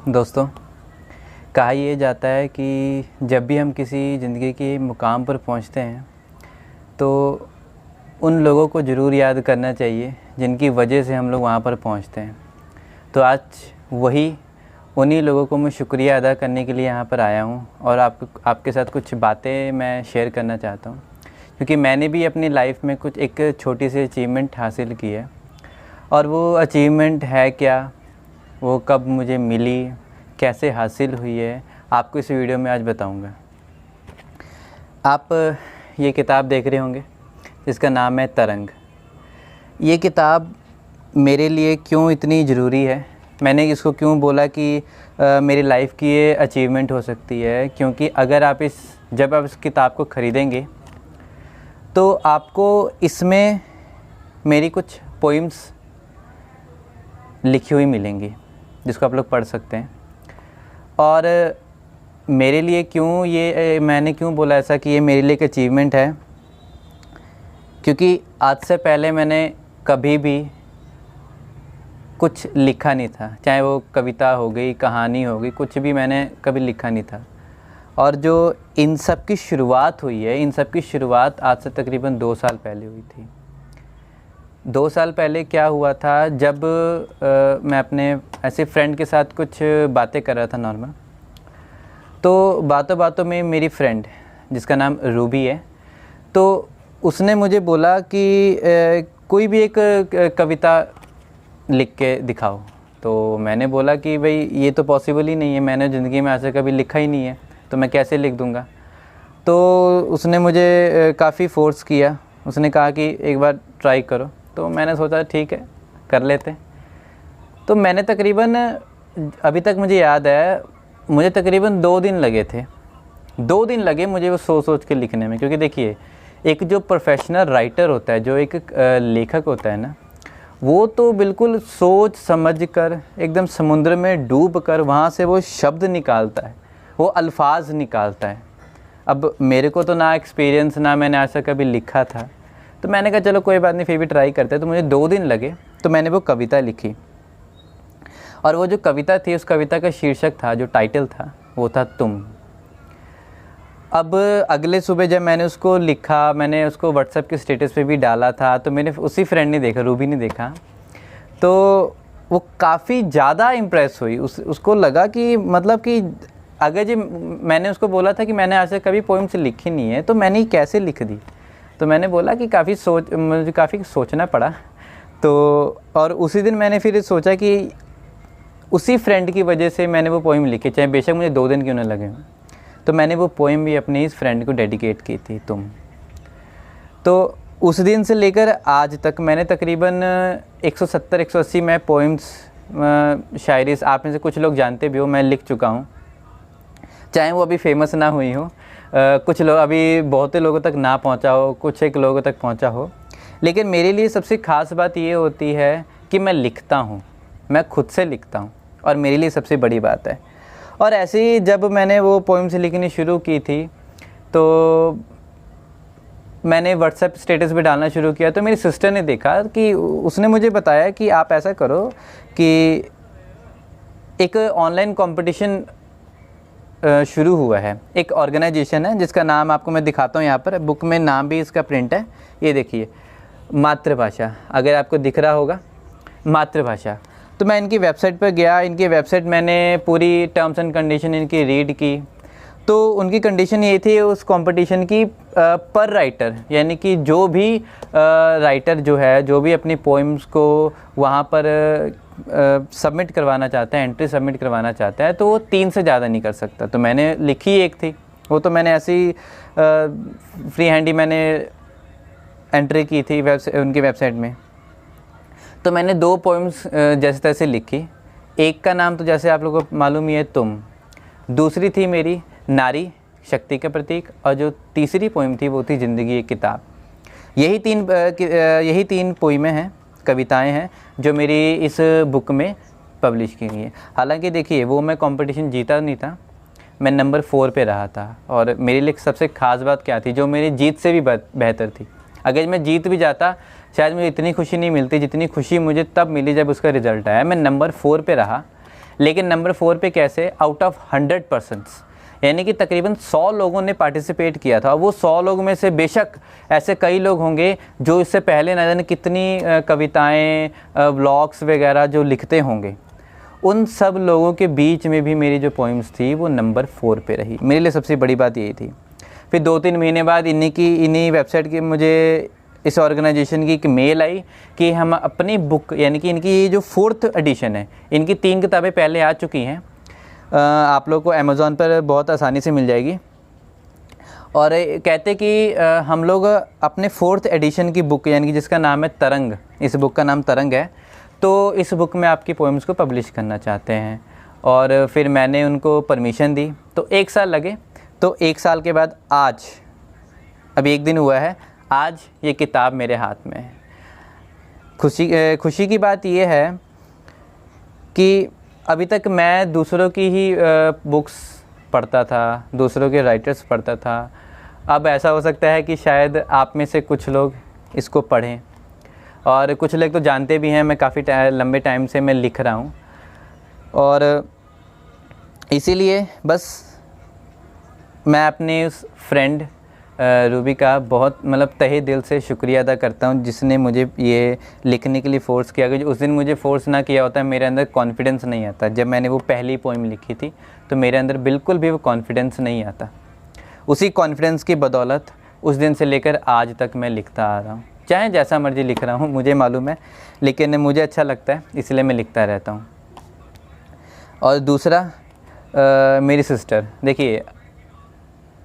दोस्तों, कहा यह जाता है कि जब भी हम किसी ज़िंदगी के मुकाम पर पहुंचते हैं तो उन लोगों को ज़रूर याद करना चाहिए जिनकी वजह से हम लोग वहां पर पहुंचते हैं। तो आज उन्हीं लोगों को मैं शुक्रिया अदा करने के लिए यहाँ पर आया हूँ और आपके साथ कुछ बातें मैं शेयर करना चाहता हूँ, क्योंकि मैंने भी अपनी लाइफ में कुछ एक छोटी सी अचीवमेंट हासिल की है। और वो अचीवमेंट है क्या, वो कब मुझे मिली, कैसे हासिल हुई है, आपको इस वीडियो में आज बताऊंगा। आप ये किताब देख रहे होंगे जिसका नाम है तरंग। ये किताब मेरे लिए क्यों इतनी ज़रूरी है, मैंने इसको क्यों बोला कि मेरी लाइफ की ये अचीवमेंट हो सकती है, क्योंकि अगर आप जब आप इस किताब को ख़रीदेंगे तो आपको इसमें मेरी कुछ पोइम्स लिखी हुई मिलेंगी जिसको आप लोग पढ़ सकते हैं। और मेरे लिए क्यों मैंने क्यों बोला ऐसा कि ये मेरे लिए एक अचीवमेंट है, क्योंकि आज से पहले मैंने कभी भी कुछ लिखा नहीं था, चाहे वो कविता हो गई, कहानी हो गई, कुछ भी मैंने कभी लिखा नहीं था। और जो इन सब की शुरुआत हुई है, इन सब की शुरुआत आज से तकरीबन 2 साल पहले हुई थी। 2 साल पहले क्या हुआ था, जब मैं अपने ऐसे फ्रेंड के साथ कुछ बातें कर रहा था नॉर्मल, तो बातों बातों में मेरी फ्रेंड जिसका नाम रूबी है, तो उसने मुझे बोला कि कोई भी एक कविता लिख के दिखाओ। तो मैंने बोला कि भाई ये तो पॉसिबल ही नहीं है, मैंने ज़िंदगी में ऐसे कभी लिखा ही नहीं है, तो मैं कैसे लिख दूँगा। तो उसने मुझे काफ़ी फ़ोर्स किया, उसने कहा कि एक बार ट्राई करो। तो मैंने सोचा ठीक है, कर लेते। तो मैंने तकरीबन, अभी तक मुझे याद है, मुझे तकरीबन 2 दिन लगे थे। 2 दिन लगे मुझे वो सोच के लिखने में, क्योंकि देखिए एक जो प्रोफेशनल राइटर होता है, जो एक लेखक होता है ना, वो तो बिल्कुल सोच समझ कर एकदम समुद्र में डूब कर वहाँ से वो शब्द निकालता है, वो अल्फाज निकालता है। अब मेरे को तो ना एक्सपीरियंस, ना मैंने ऐसा कभी लिखा था, तो मैंने कहा चलो कोई बात नहीं, फिर भी ट्राई करते हैं। तो मुझे 2 दिन लगे, तो मैंने वो कविता लिखी। और वो जो कविता थी, उस कविता का शीर्षक था, जो टाइटल था, वो था तुम। अब अगले सुबह जब मैंने उसको लिखा, मैंने उसको व्हाट्सएप के स्टेटस पे भी डाला था, तो मैंने उसी फ्रेंड ने देखा, रूबी ने देखा। तो वो काफ़ी ज़्यादा इम्प्रेस हुई। उसको लगा कि मतलब कि अगर जी मैंने उसको बोला था कि मैंने ऐसे कभी पोइम्स लिखी नहीं है, तो मैंने कैसे लिख दी। तो मैंने बोला कि मुझे काफ़ी सोचना पड़ा। तो और उसी दिन मैंने फिर सोचा कि उसी फ्रेंड की वजह से मैंने वो पोइम लिखी, चाहे बेशक मुझे 2 दिन क्यों ना लगे। तो मैंने वो पोइम भी अपनी इस फ्रेंड को डेडिकेट की थी, तुम। तो उस दिन से लेकर आज तक मैंने तकरीबन 170-180 मैं पोइम्स, शायरी, आप में से कुछ लोग जानते भी हो, मैं लिख चुका हूँ। चाहे वो अभी फेमस ना हुई हो, कुछ लोग अभी बहुत लोगों तक ना पहुँचा हो, कुछ एक लोगों तक पहुँचा हो, लेकिन मेरे लिए सबसे ख़ास बात ये होती है कि मैं लिखता हूँ, मैं खुद से लिखता हूँ, और मेरे लिए सबसे बड़ी बात है। और ऐसे ही जब मैंने वो पोइम्स लिखनी शुरू की थी, तो मैंने व्हाट्सएप स्टेटस पे डालना शुरू किया। तो मेरी सिस्टर ने देखा कि उसने मुझे बताया कि आप ऐसा करो कि एक ऑनलाइन कंपटीशन शुरू हुआ है, एक ऑर्गेनाइजेशन है जिसका नाम आपको मैं दिखाता हूँ, यहाँ पर बुक में नाम भी इसका प्रिंट है, ये देखिए, मातृभाषा। अगर आपको दिख रहा होगा, मातृभाषा। तो मैं इनकी वेबसाइट पर गया, इनकी वेबसाइट मैंने पूरी टर्म्स एंड कंडीशन इनकी रीड की। तो उनकी कंडीशन ये थी उस कंपटीशन की, पर राइटर, यानी कि जो भी राइटर जो है, जो भी अपनी पोइम्स को वहाँ पर सबमिट करवाना चाहता है, एंट्री सबमिट करवाना चाहता है, तो वो 3 से ज़्यादा नहीं कर सकता। तो मैंने लिखी एक थी, वो तो मैंने ऐसी फ्री हैंड ही मैंने एंट्री की थी उनकी वेबसाइट में। तो मैंने 2 पोइम्स जैसे तैसे लिखी। एक का नाम तो जैसे आप लोगों को मालूम ही है, तुम। दूसरी थी मेरी नारी शक्ति का प्रतीक, और जो तीसरी पोइम थी वो थी ज़िंदगी एक किताब। यही 3 पोइमें हैं, कविताएं हैं, जो मेरी इस बुक में पब्लिश की गई है। हालांकि देखिए वो मैं कंपटीशन जीता नहीं था, मैं नंबर 4 पे रहा था। और मेरे लिए सबसे ख़ास बात क्या थी, जो मेरी जीत से भी बेहतर थी। अगर मैं जीत भी जाता शायद मुझे इतनी खुशी नहीं मिलती जितनी खुशी मुझे तब मिली जब उसका रिज़ल्ट आया। मैं नंबर 4 पे रहा, लेकिन नंबर 4 पे कैसे, आउट ऑफ 100%, यानी कि तकरीबन 100 लोगों ने पार्टिसिपेट किया था। वो 100 लोग में से बेशक ऐसे कई लोग होंगे जो इससे पहले न जाने कितनी कविताएं, व्लॉग्स वगैरह जो लिखते होंगे, उन सब लोगों के बीच में भी मेरी जो पोइम्स थी वो नंबर 4 पे रही। मेरे लिए सबसे बड़ी बात यही थी। फिर 2-3 महीने बाद इन्हीं वेबसाइट की मुझे इस ऑर्गेनाइजेशन की एक मेल आई कि हम अपनी बुक, यानी कि इनकी जो 4th एडिशन है, इनकी 3 किताबें पहले आ चुकी हैं, आप लोग को अमेज़ॉन पर बहुत आसानी से मिल जाएगी। और कहते कि हम लोग अपने 4th एडिशन की बुक, यानी कि जिसका नाम है तरंग, इस बुक का नाम तरंग है, तो इस बुक में आपकी पोएम्स को पब्लिश करना चाहते हैं। और फिर मैंने उनको परमिशन दी। तो 1 साल लगे। तो 1 साल के बाद आज, अभी 1 दिन हुआ है, आज ये किताब मेरे हाथ में है। खुशी की बात ये है कि अभी तक मैं दूसरों की ही बुक्स पढ़ता था, दूसरों के राइटर्स पढ़ता था। अब ऐसा हो सकता है कि शायद आप में से कुछ लोग इसको पढ़ें, और कुछ लोग तो जानते भी हैं मैं काफ़ी लंबे टाइम से मैं लिख रहा हूँ। और इसीलिए बस मैं अपने उस फ्रेंड रूबी का बहुत तहे दिल से शुक्रिया अदा करता हूँ, जिसने मुझे ये लिखने के लिए फ़ोर्स किया। कि उस दिन मुझे फ़ोर्स ना किया होता मेरे अंदर कॉन्फिडेंस नहीं आता। जब मैंने वो पहली पोइम लिखी थी तो मेरे अंदर बिल्कुल भी वो कॉन्फिडेंस नहीं आता। उसी कॉन्फिडेंस की बदौलत उस दिन से लेकर आज तक मैं लिखता आ रहा हूँ, चाहे जैसा मर्ज़ी लिख रहा हूँ, मुझे मालूम है, लेकिन मुझे अच्छा लगता है इसलिए मैं लिखता रहता हूँ। और दूसरा, मेरी सिस्टर, देखिए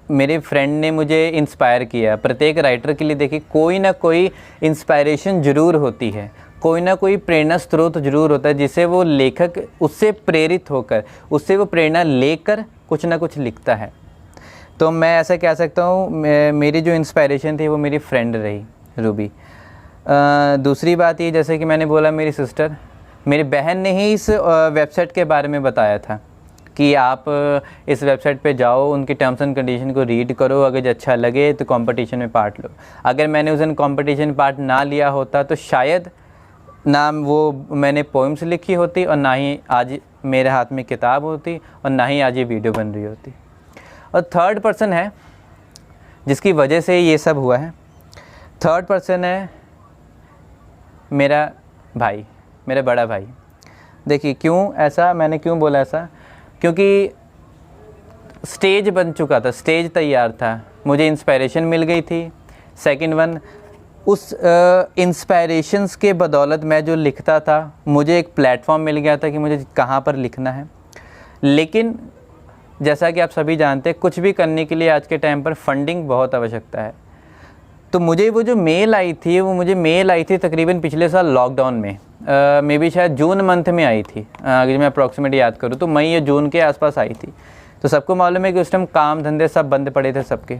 मेरे फ्रेंड ने मुझे इंस्पायर किया। प्रत्येक राइटर के लिए देखिए कोई ना कोई इंस्पायरेशन ज़रूर होती है, कोई ना कोई प्रेरणा स्रोत ज़रूर होता है, जिसे वो लेखक उससे प्रेरित होकर, उससे वो प्रेरणा लेकर कुछ ना कुछ लिखता है। तो मैं ऐसा कह सकता हूँ, मेरी जो इंस्पायरेशन थी वो मेरी फ्रेंड रही, रूबी। दूसरी बात ये, जैसे कि मैंने बोला, मेरी सिस्टर, मेरी बहन ने ही इस वेबसाइट के बारे में बताया था कि आप इस वेबसाइट पे जाओ, उनकी टर्म्स एंड कंडीशन को रीड करो, अगर अच्छा लगे तो कंपटीशन में पार्ट लो। अगर मैंने उस दिन कंपटीशन में पार्ट ना लिया होता तो शायद ना वो मैंने पोइम्स लिखी होती, और ना ही आज मेरे हाथ में किताब होती, और ना ही आज ये वीडियो बन रही होती। और थर्ड पर्सन है जिसकी वजह से ये सब हुआ है, थर्ड पर्सन है मेरा भाई, मेरा बड़ा भाई। देखिए क्यों ऐसा, मैंने क्यों बोला ऐसा, क्योंकि स्टेज बन चुका था, स्टेज तैयार था, मुझे इंस्पायरेशन मिल गई थी। सेकंड वन, उस इंस्पायरेशंस के बदौलत मैं जो लिखता था, मुझे एक प्लेटफॉर्म मिल गया था कि मुझे कहाँ पर लिखना है। लेकिन जैसा कि आप सभी जानते हैं, कुछ भी करने के लिए आज के टाइम पर फंडिंग बहुत आवश्यकता है। तो मुझे वो जो मेल आई थी, वो मुझे मेल आई थी तकरीबन पिछले साल लॉकडाउन में, मे बी शायद जून मंथ में आई थी, अगर मैं अप्रॉक्सीमेट याद करूँ तो मई या जून के आसपास आई थी। तो सबको मालूम है कि उस टाइम काम धंधे सब बंद पड़े थे सबके।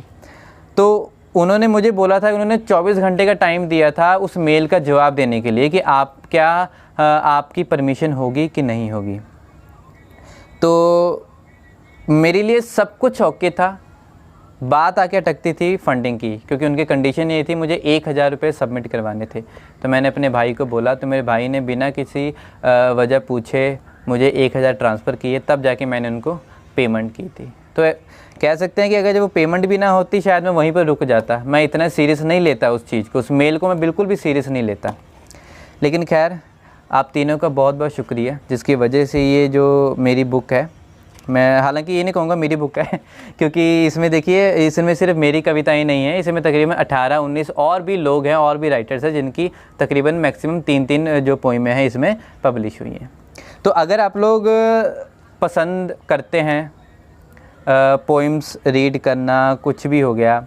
तो उन्होंने मुझे बोला था, उन्होंने 24 घंटे का टाइम दिया था उस मेल का जवाब देने के लिए कि आप क्या आपकी परमिशन होगी कि नहीं होगी। तो मेरे लिए सब कुछ ओके था, बात आके अटकती थी फंडिंग की, क्योंकि उनकी कंडीशन ये थी मुझे 1000 रुपये सबमिट करवाने थे। तो मैंने अपने भाई को बोला, तो मेरे भाई ने बिना किसी वजह पूछे मुझे 1000 ट्रांसफ़र किए, तब जाके मैंने उनको पेमेंट की थी। तो कह सकते हैं कि अगर जब वो पेमेंट भी ना होती शायद मैं वहीं पर रुक जाता। मैं इतना सीरियस नहीं लेता उस चीज़ को, उस मेल को मैं बिल्कुल भी सीरियस नहीं लेता। लेकिन खैर, आप तीनों का बहुत बहुत शुक्रिया, जिसकी वजह से ये जो मेरी बुक है, मैं हालांकि ये नहीं कहूँगा मेरी बुक है, क्योंकि इसमें देखिए, इसमें सिर्फ मेरी कविताएं नहीं हैं, इसमें तकरीबन 18-19 और भी लोग हैं, और भी राइटर्स हैं, जिनकी तकरीबन मैक्सिमम 3-3 जो पोइमें हैं इसमें पब्लिश हुई हैं। तो अगर आप लोग पसंद करते हैं पोइम्स रीड करना, कुछ भी हो गया,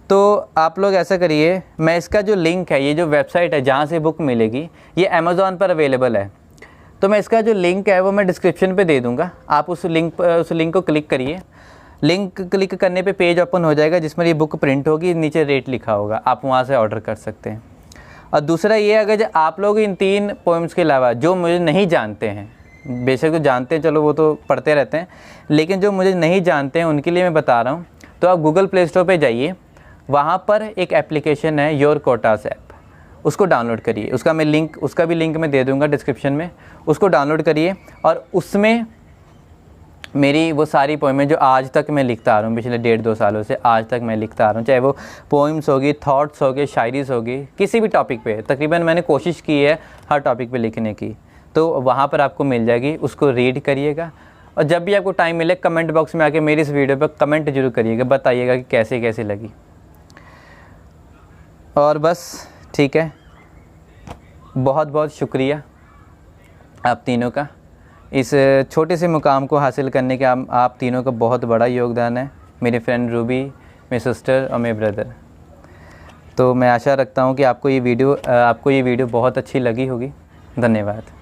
तो आप लोग ऐसा करिए, मैं इसका जो लिंक है, ये जो वेबसाइट है जहाँ से बुक मिलेगी, ये अमेज़ॉन पर अवेलेबल है। तो मैं इसका जो लिंक है वो मैं डिस्क्रिप्शन पे दे दूँगा, आप उस लिंक को क्लिक करिए। लिंक क्लिक करने पे पेज ओपन हो जाएगा जिसमें ये बुक प्रिंट होगी, नीचे रेट लिखा होगा, आप वहाँ से ऑर्डर कर सकते हैं। और दूसरा ये, अगर आप लोग इन 3 पोइम्स के अलावा जो मुझे नहीं जानते हैं, बेशक तो जानते हैं, चलो वो तो पढ़ते रहते हैं, लेकिन जो मुझे नहीं जानते हैं उनके लिए मैं बता रहा हूँ। तो आप गूगल प्ले स्टोर पर जाइए, वहाँ पर एक एप्लीकेशन है योर कोटास ऐप, उसको डाउनलोड करिए। उसका भी लिंक मैं दे दूँगा डिस्क्रिप्शन में। उसको डाउनलोड करिए और उसमें मेरी वो सारी पोएमें जो आज तक मैं लिखता आ रहा हूँ, पिछले 1.5-2 सालों से आज तक मैं लिखता आ रहा हूँ, चाहे वो पोइम्स होगी, थॉट्स होगी, शायरीज़ होगी, किसी भी टॉपिक पे, तकरीबन मैंने कोशिश की है हर टॉपिक पे लिखने की, तो वहाँ पर आपको मिल जाएगी। उसको रीड करिएगा और जब भी आपको टाइम मिले कमेंट बॉक्स में आके मेरी इस वीडियो पर कमेंट जरूर करिएगा, बताइएगा कि कैसे कैसे लगी। और बस ठीक है, बहुत बहुत शुक्रिया आप तीनों का। इस छोटे से मुकाम को हासिल करने के आप तीनों का बहुत बड़ा योगदान है, मेरे फ्रेंड रूबी, मेरे सिस्टर और मेरे ब्रदर। तो मैं आशा रखता हूँ कि आपको ये वीडियो बहुत अच्छी लगी होगी। धन्यवाद।